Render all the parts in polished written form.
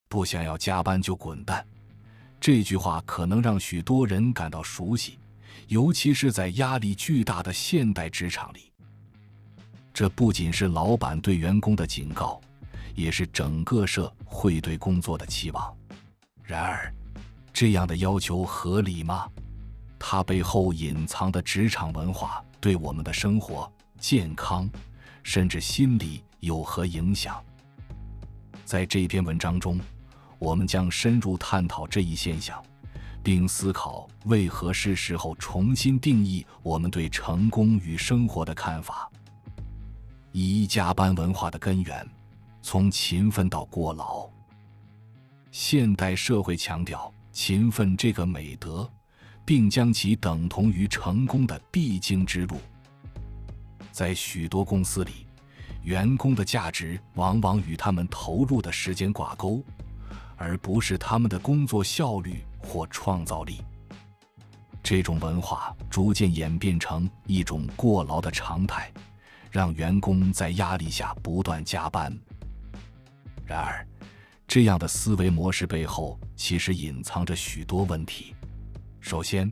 不想要加班就滚蛋。这句话可能让许多人感到熟悉，尤其是在压力巨大的现代职场里。这不仅是老板对员工的警告，也是整个社会对工作的期望。然而，这样的要求合理吗？它背后隐藏的职场文化对我们的生活、健康，甚至心理有何影响？在这篇文章中，我们将深入探讨这一现象，并思考为何是时候重新定义我们对成功与生活的看法。加班文化的根源，从勤奋到过劳。现代社会强调勤奋这个美德，并将其等同于成功的必经之路。在许多公司里，员工的价值往往与他们投入的时间挂钩，而不是他们的工作效率或创造力。这种文化逐渐演变成一种过劳的常态，让员工在压力下不断加班。然而，这样的思维模式背后其实隐藏着许多问题。首先，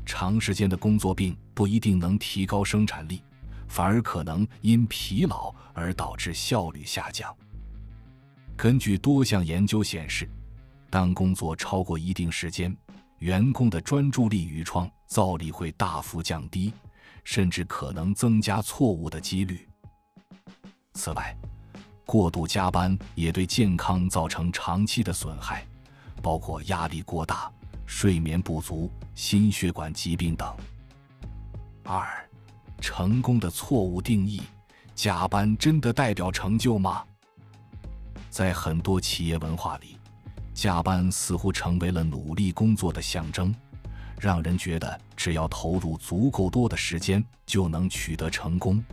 长时间的工作并不一定能提高生产力，反而可能因疲劳而导致效率下降。根据多项研究显示，当工作超过一定时间，员工的专注力与创造力会大幅降低，甚至可能增加错误的几率。此外，过度加班也对健康造成长期的损害，包括压力过大、睡眠不足、心血管疾病等。二、成功的错误定义，加班真的代表成就吗？在很多企业文化里，加班似乎成为了努力工作的象征，让人觉得只要投入足够多的时间就能取得成功。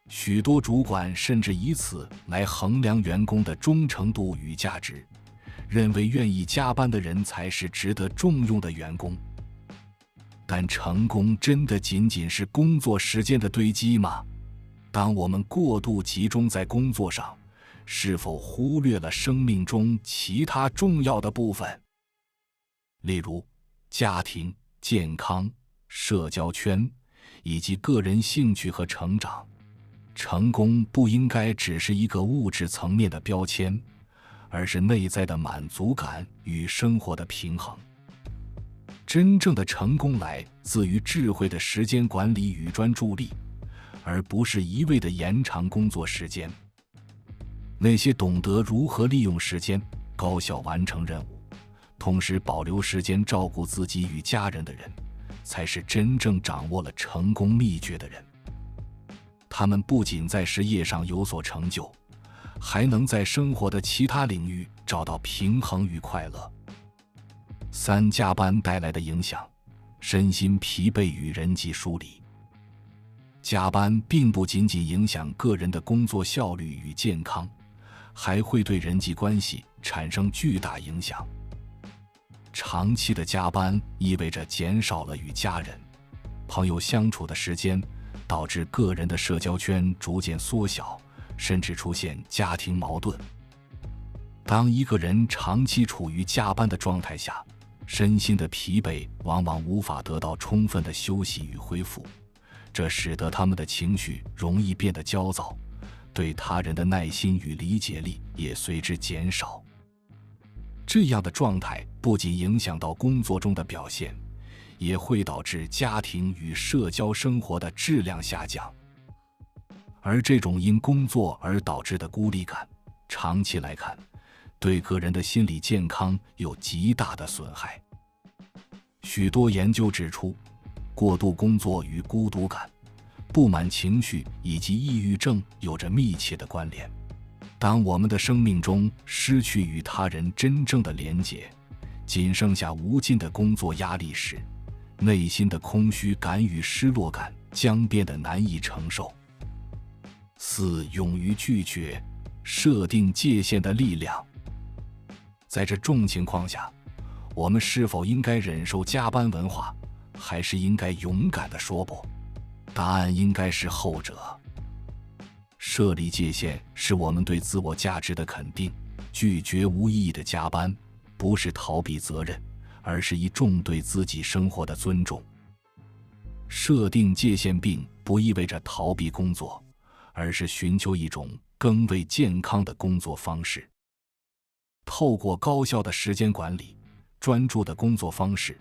许多主管甚至以此来衡量员工的忠诚度与价值，认为愿意加班的人才是值得重用的员工。但成功真的仅仅是工作时间的堆积吗？当我们过度集中在工作上，是否忽略了生命中其他重要的部分？例如，家庭、健康、社交圈，以及个人兴趣和成长。成功不应该只是一个物质层面的标签，而是内在的满足感与生活的平衡。真正的成功来自于智慧的时间管理与专注力，而不是一味的延长工作时间。那些懂得如何利用时间高效完成任务，同时保留时间照顾自己与家人的人，才是真正掌握了成功秘诀的人。他们不仅在事业上有所成就，还能在生活的其他领域找到平衡与快乐。三、加班带来的影响：身心疲惫与人际疏离。加班并不仅仅影响个人的工作效率与健康，还会对人际关系产生巨大影响。长期的加班意味着减少了与家人、朋友相处的时间，导致个人的社交圈逐渐缩小，甚至出现家庭矛盾。当一个人长期处于加班的状态下，身心的疲惫往往无法得到充分的休息与恢复，这使得他们的情绪容易变得焦躁，对他人的耐心与理解力也随之减少。这样的状态不仅影响到工作中的表现，也会导致家庭与社交生活的质量下降。而这种因工作而导致的孤立感，长期来看，对个人的心理健康有极大的损害。许多研究指出，过度工作与孤独感、不满情绪以及抑郁症有着密切的关联。当我们的生命中失去与他人真正的连结，仅剩下无尽的工作压力时，内心的空虚感与失落感将变得难以承受。四、勇于拒绝，设定界限的力量。在这种情况下，我们是否应该忍受加班文化，还是应该勇敢地说不？答案应该是后者。设立界限是我们对自我价值的肯定、拒绝无意义的加班，不是逃避责任，而是一种对自己生活的尊重。设定界限并不意味着逃避工作，而是寻求一种更为健康的工作方式。透过高效的时间管理、专注的工作方式，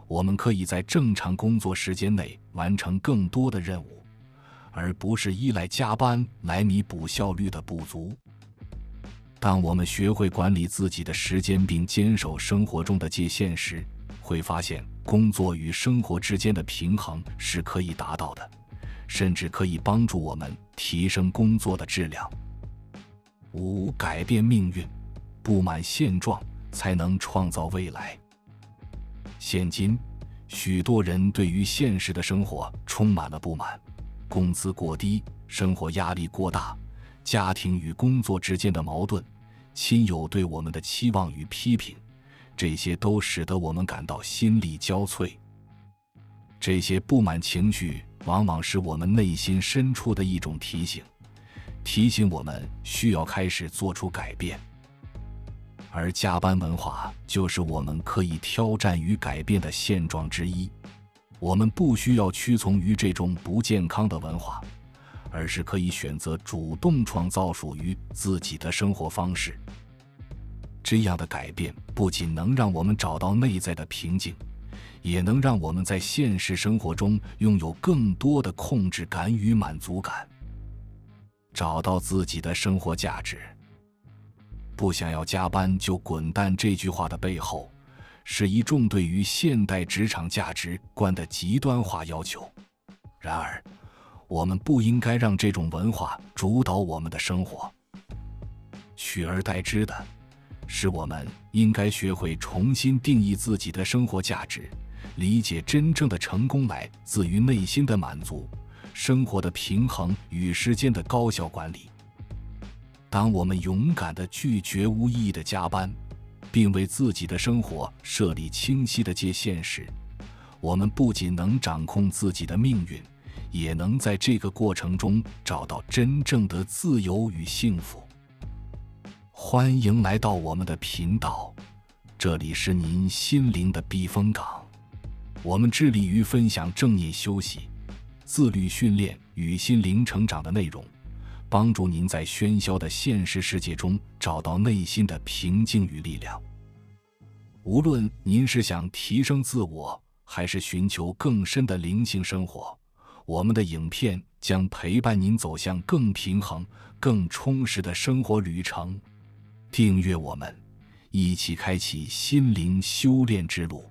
我们可以在正常工作时间内完成更多的任务，而不是依赖加班来弥补效率的不足。当我们学会管理自己的时间并坚守生活中的界限时，会发现工作与生活之间的平衡是可以达到的，甚至可以帮助我们提升工作的质量。5. 改变命运，不满现状才能创造未来。现今，许多人对于现实的生活充满了不满，工资过低，生活压力过大，家庭与工作之间的矛盾，亲友对我们的期望与批评，这些都使得我们感到心力交瘁。这些不满情绪往往是我们内心深处的一种提醒，提醒我们需要开始做出改变。而加班文化就是我们可以挑战与改变的现状之一。我们不需要屈从于这种不健康的文化，而是可以选择主动创造属于自己的生活方式。这样的改变不仅能让我们找到内在的平静，也能让我们在现实生活中拥有更多的控制感与满足感。找到自己的生活价值。不想要加班就滚蛋这句话的背后，是一众对于现代职场价值观的极端化要求。然而，我们不应该让这种文化主导我们的生活。取而代之的是，我们应该学会重新定义自己的生活价值，理解真正的成功来自于内心的满足、生活的平衡与时间的高效管理。当我们勇敢地拒绝无意义的加班，并为自己的生活设立清晰的界限时，我们不仅能掌控自己的命运，也能在这个过程中找到真正的自由与幸福。欢迎来到我们的频道，这里是您心灵的避风港。我们致力于分享正念休息、自律训练与心灵成长的内容，帮助您在喧嚣的现实世界中找到内心的平静与力量。无论您是想提升自我，还是寻求更深的灵性生活，我们的影片将陪伴您走向更平衡、更充实的生活旅程。订阅我们，一起开启心灵修炼之路。